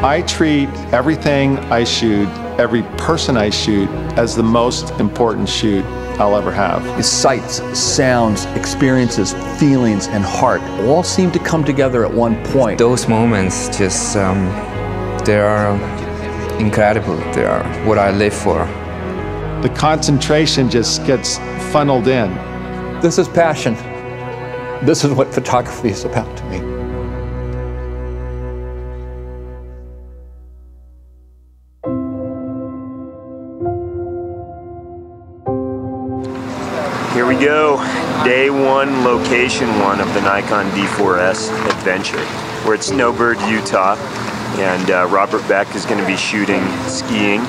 I treat everything I shoot, every person I shoot, as the most important shoot I'll ever have. His sights, sounds, experiences, feelings, and heart all seem to come together at one point. Those moments just, they are incredible. They are what I live for. The concentration just gets funneled in. This is passion. This is what photography is about to me. Here we go, day one, location one of the Nikon D4S adventure. We're at Snowbird, Utah, and Robert Beck is going to be shooting skiing.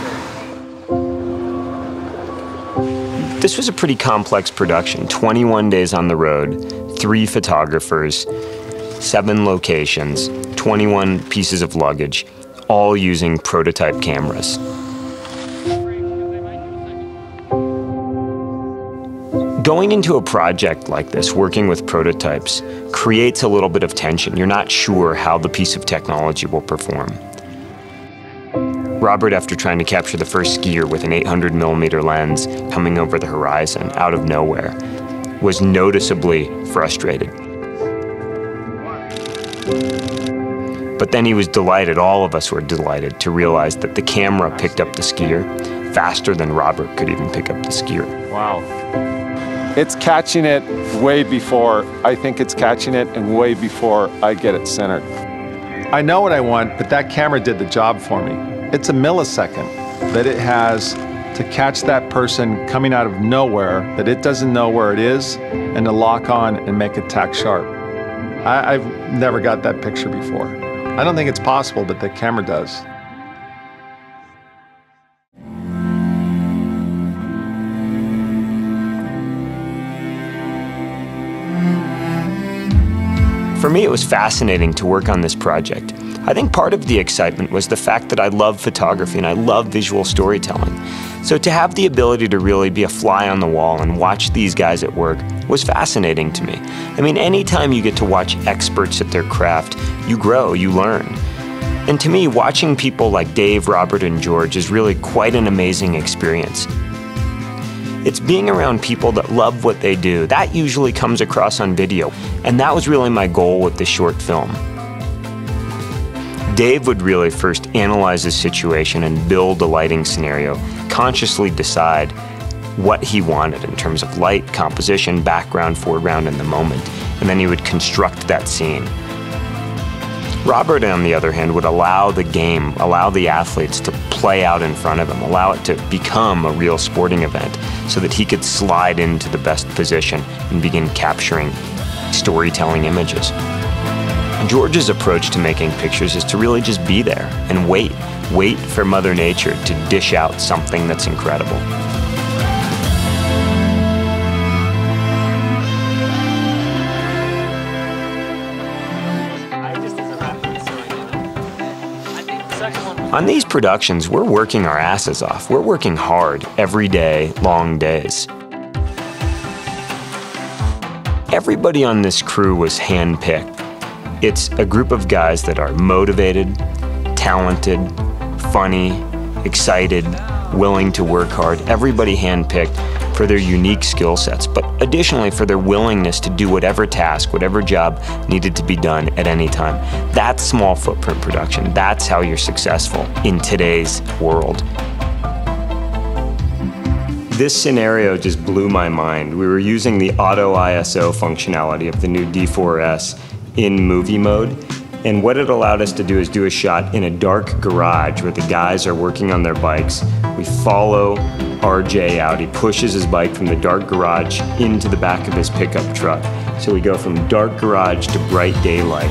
This was a pretty complex production, 21 days on the road, 3 photographers, 7 locations, 21 pieces of luggage, all using prototype cameras. Going into a project like this, working with prototypes, creates a little bit of tension. You're not sure how the piece of technology will perform. Robert, after trying to capture the first skier with an 800mm lens coming over the horizon out of nowhere, was noticeably frustrated. But then he was delighted, all of us were delighted, to realize that the camera picked up the skier faster than Robert could even pick up the skier. Wow. It's catching it way before I think it's catching it and way before I get it centered. I know what I want, but that camera did the job for me. It's a millisecond that it has to catch that person coming out of nowhere, that it doesn't know where it is, and to lock on and make it tack sharp. I've never got that picture before. I don't think it's possible, but the camera does. For me, it was fascinating to work on this project. I think part of the excitement was the fact that I love photography and I love visual storytelling. So to have the ability to really be a fly on the wall and watch these guys at work was fascinating to me. I mean, anytime you get to watch experts at their craft, you grow, you learn. And to me, watching people like Dave, Robert, and George is really quite an amazing experience. It's being around people that love what they do. That usually comes across on video, and that was really my goal with this short film. Dave would really first analyze the situation and build a lighting scenario, consciously decide what he wanted in terms of light, composition, background, foreground, and the moment, and then he would construct that scene. Robert, on the other hand, would allow the game, allow the athletes to play out in front of him, allow it to become a real sporting event so that he could slide into the best position and begin capturing storytelling images. George's approach to making pictures is to really just be there and wait for Mother Nature to dish out something that's incredible. On these productions, we're working our asses off. We're working hard every day, long days. Everybody on this crew was handpicked. It's a group of guys that are motivated, talented, funny, excited, willing to work hard. Everybody handpicked for their unique skill sets, but additionally for their willingness to do whatever task, whatever job needed to be done at any time. That's small footprint production. That's how you're successful in today's world. This scenario just blew my mind. We were using the auto ISO functionality of the new D4S in movie mode. And what it allowed us to do is do a shot in a dark garage where the guys are working on their bikes. We follow RJ out. He pushes his bike from the dark garage into the back of his pickup truck. So we go from dark garage to bright daylight.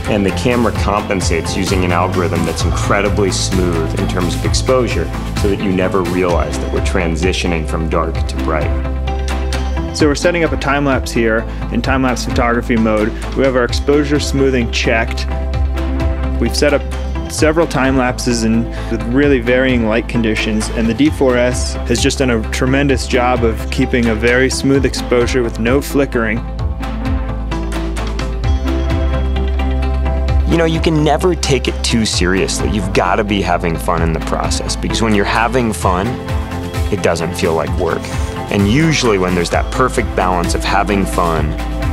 And the camera compensates using an algorithm that's incredibly smooth in terms of exposure so that you never realize that we're transitioning from dark to bright. So we're setting up a time-lapse here in time-lapse photography mode. We have our exposure smoothing checked. We've set up several time-lapses with really varying light conditions, and the D4S has just done a tremendous job of keeping a very smooth exposure with no flickering. you know, you can never take it too seriously. You've got to be having fun in the process, because when you're having fun, it doesn't feel like work. And usually when there's that perfect balance of having fun,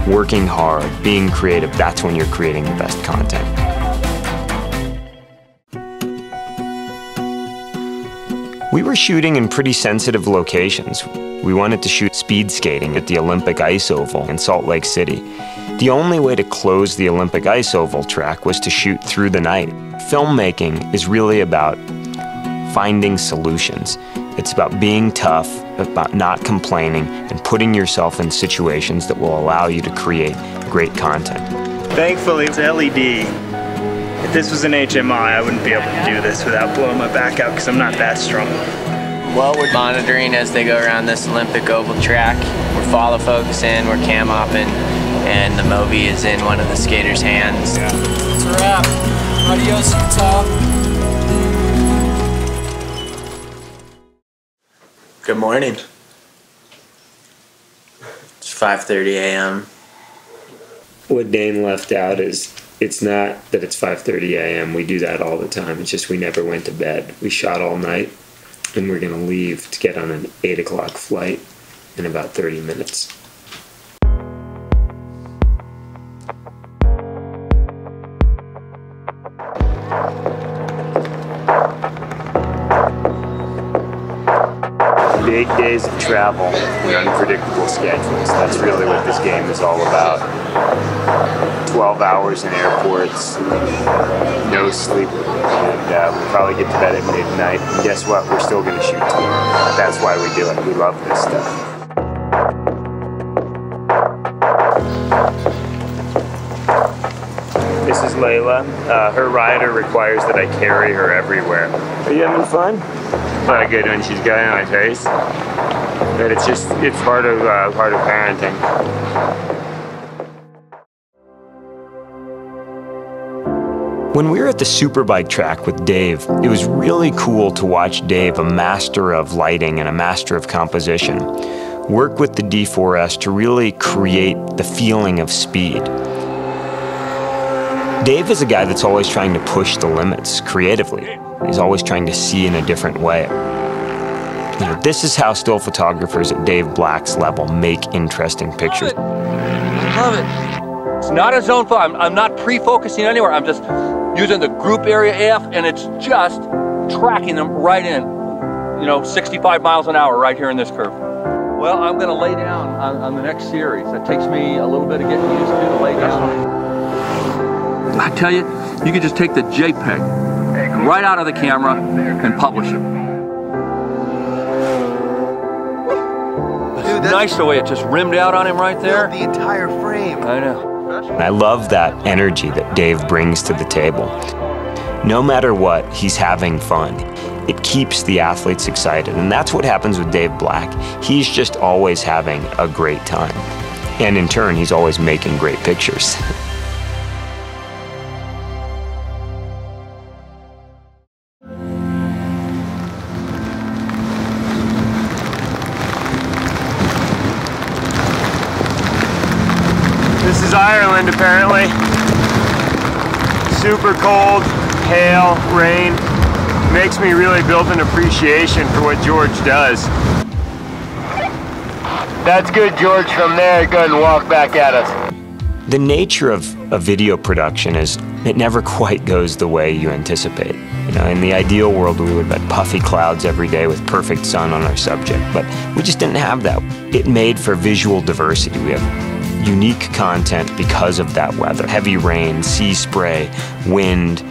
working hard, being creative, that's when you're creating the best content. We were shooting in pretty sensitive locations. We wanted to shoot speed skating at the Olympic Ice Oval in Salt Lake City. The only way to close the Olympic Ice Oval track was to shoot through the night. Filmmaking is really about finding solutions. It's about being tough, about not complaining, and putting yourself in situations that will allow you to create great content. Thankfully, it's LED. If this was an HMI, I wouldn't be able to do this without blowing my back out because I'm not that strong. Well, we're monitoring as they go around this Olympic oval track. We're follow focusing, we're cam hopping, and the Movi is in one of the skaters' hands. It's a wrap. Adios, Utah. Good morning. It's 5:30 a.m. What Dane left out is, it's not that it's 5:30 a.m. We do that all the time. It's just we never went to bed. We shot all night, and we're going to leave to get on an 8 o'clock flight in about 30 minutes. Big days of travel and unpredictable schedules. That's really what this game is all about. 12 hours in airports, no sleep, and we'll probably get to bed at midnight. And guess what? We're still going to shoot tomorrow. That's why we do it. We love this stuff. This is Layla. Her rider requires that I carry her everywhere. Are you having fun? Not good when she's going on my face, but it's part of parenting. When we were at the Superbike track with Dave, it was really cool to watch Dave, a master of lighting and a master of composition, work with the D4S to really create the feeling of speed. Dave is a guy that's always trying to push the limits creatively. He's always trying to see in a different way. You know, this is how still photographers at Dave Black's level make interesting pictures. Love it. It's not a zone focus. I'm not pre-focusing anywhere. I'm just using the group area F, and it's just tracking them right in, 65 miles an hour right here in this curve. Well, I'm going to lay down on the next series. It takes me a little bit of getting used to lay down. I tell you, you can just take the JPEG right out of the camera and publish it. Dude, nice the way it just rimmed out on him right there. The entire frame. I know. I love that energy that Dave brings to the table. No matter what, he's having fun. It keeps the athletes excited, and that's what happens with Dave Black. He's just always having a great time. And in turn, he's always making great pictures. This is Ireland, apparently. Super cold, hail, rain. Makes me really build an appreciation for what George does. That's good, George. From there, go ahead and walk back at us. The nature of a video production is it never quite goes the way you anticipate. In the ideal world, we would have puffy clouds every day with perfect sun on our subject, but we just didn't have that. It made for visual diversity. We have unique content because of that weather. Heavy rain, sea spray, wind.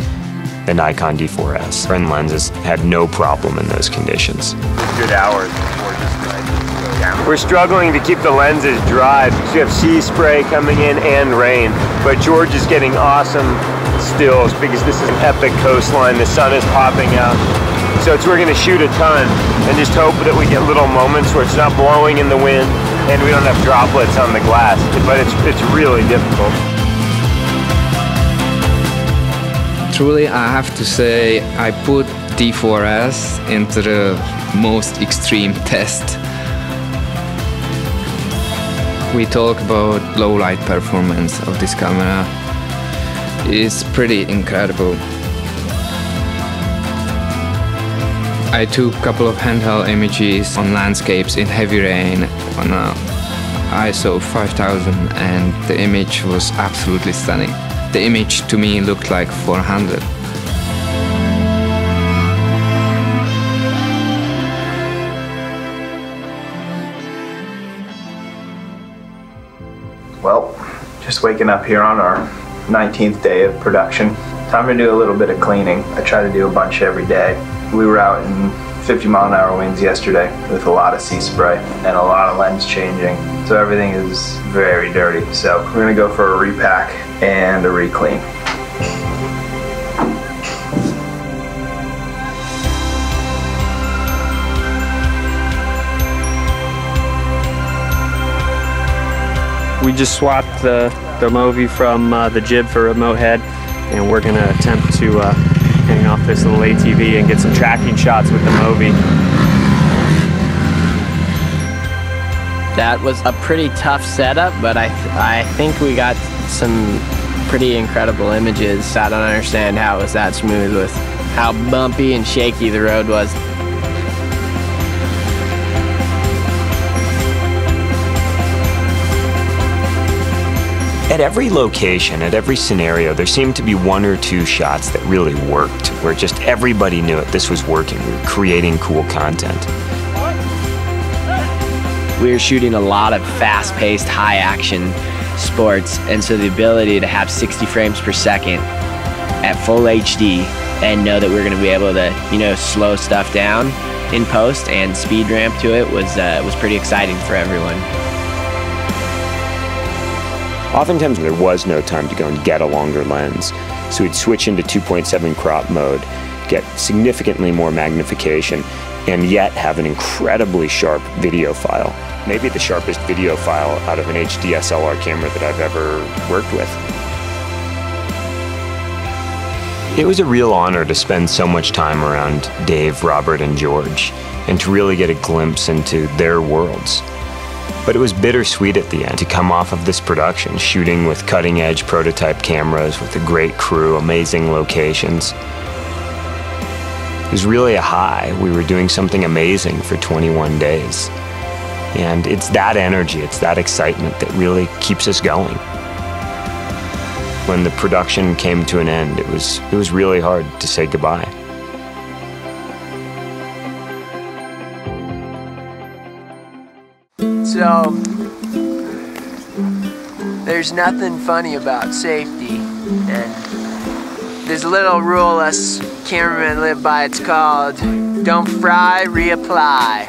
The Nikon D4S and lenses had no problem in those conditions. Good hours before this night. We're struggling to keep the lenses dry because we have sea spray coming in and rain, but George is getting awesome stills because this is an epic coastline. The sun is popping out. So we're going to shoot a ton and just hope that we get little moments where it's not blowing in the wind and we don't have droplets on the glass, but it's really difficult. Truly, I have to say, I put D4S into the most extreme test. We talk about low light performance of this camera. is pretty incredible. I took a couple of handheld images on landscapes in heavy rain on a ISO 5000, and the image was absolutely stunning. The image to me looked like 400. Well, just waking up here on our 19th day of production. Time to do a little bit of cleaning. I try to do a bunch every day. We were out in 50-mile-an-hour winds yesterday with a lot of sea spray and a lot of lens changing. So everything is very dirty. So we're gonna go for a repack and a re-clean. We just swapped the Movi from the jib for remote head, and we're gonna attempt to hang off this little ATV and get some tracking shots with the Movi. That was a pretty tough setup, but I think we got some pretty incredible images. I don't understand how it was that smooth with how bumpy and shaky the road was. At every location, at every scenario, there seemed to be one or two shots that really worked, where just everybody knew it, this was working, we were creating cool content. We were shooting a lot of fast-paced, high-action sports, and so the ability to have 60 frames per second at full HD and know that we're going to be able to, you know, slow stuff down in post and speed ramp to it was pretty exciting for everyone. Oftentimes there was no time to go and get a longer lens, so we'd switch into 2.7 crop mode, get significantly more magnification, and yet have an incredibly sharp video file. Maybe the sharpest video file out of an hd-slr camera that I've ever worked with. It was a real honor to spend so much time around Dave, Robert, and George, and to really get a glimpse into their worlds. But it was bittersweet at the end to come off of this production, shooting with cutting-edge prototype cameras, with a great crew, amazing locations. It was really a high. We were doing something amazing for 21 days. And it's that energy, it's that excitement that really keeps us going. When the production came to an end, it was really hard to say goodbye. So, there's nothing funny about safety, and there's a little rule us cameramen live by. It's called don't fry, reapply.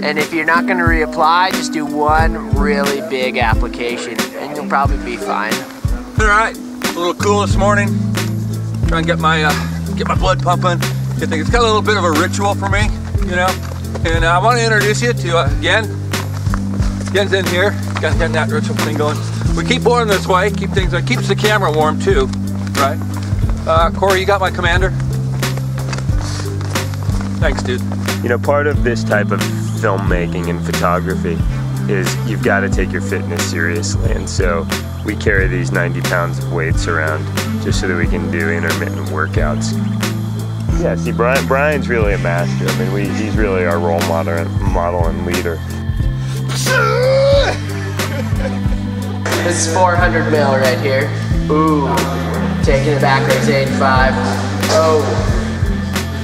And if you're not going to reapply, just do one really big application and you'll probably be fine. All right, a little cool this morning. Try and get my blood pumping. It's got a little bit of a ritual for me, you know. And I want to introduce you to Gen's in here, getting that ritual thing going. We keep boring this way, keeps the camera warm too, right? Corey, you got my commander? Thanks, dude. You know, part of this type of filmmaking and photography is you've got to take your fitness seriously, and so we carry these 90 pounds of weights around just so that we can do intermittent workouts. Yeah, see, Brian's really a master. I mean, he's really our role model and leader. This is 400 mil right here. Ooh, taking it backwards, 85. Oh,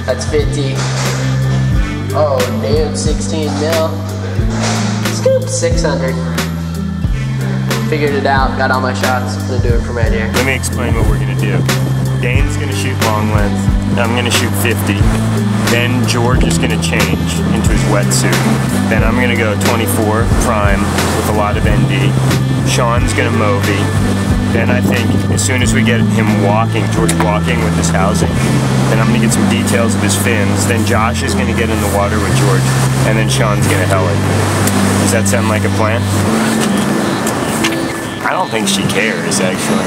that's 50. Oh, damn, 16 mil. Scoop, 600. Figured it out, got all my shots. I'm gonna do it from right here. Let me explain what we're gonna do. Dane's gonna shoot long lens. I'm gonna shoot 50. Then George is gonna change into his wetsuit. Then I'm gonna go 24 prime with a lot of ND. Sean's gonna Movi. Then I think as soon as we get him walking, George walking with his housing, then I'm gonna get some details of his fins. Then Josh is gonna get in the water with George, and then Sean's gonna heli. Does that sound like a plan? I don't think she cares, actually.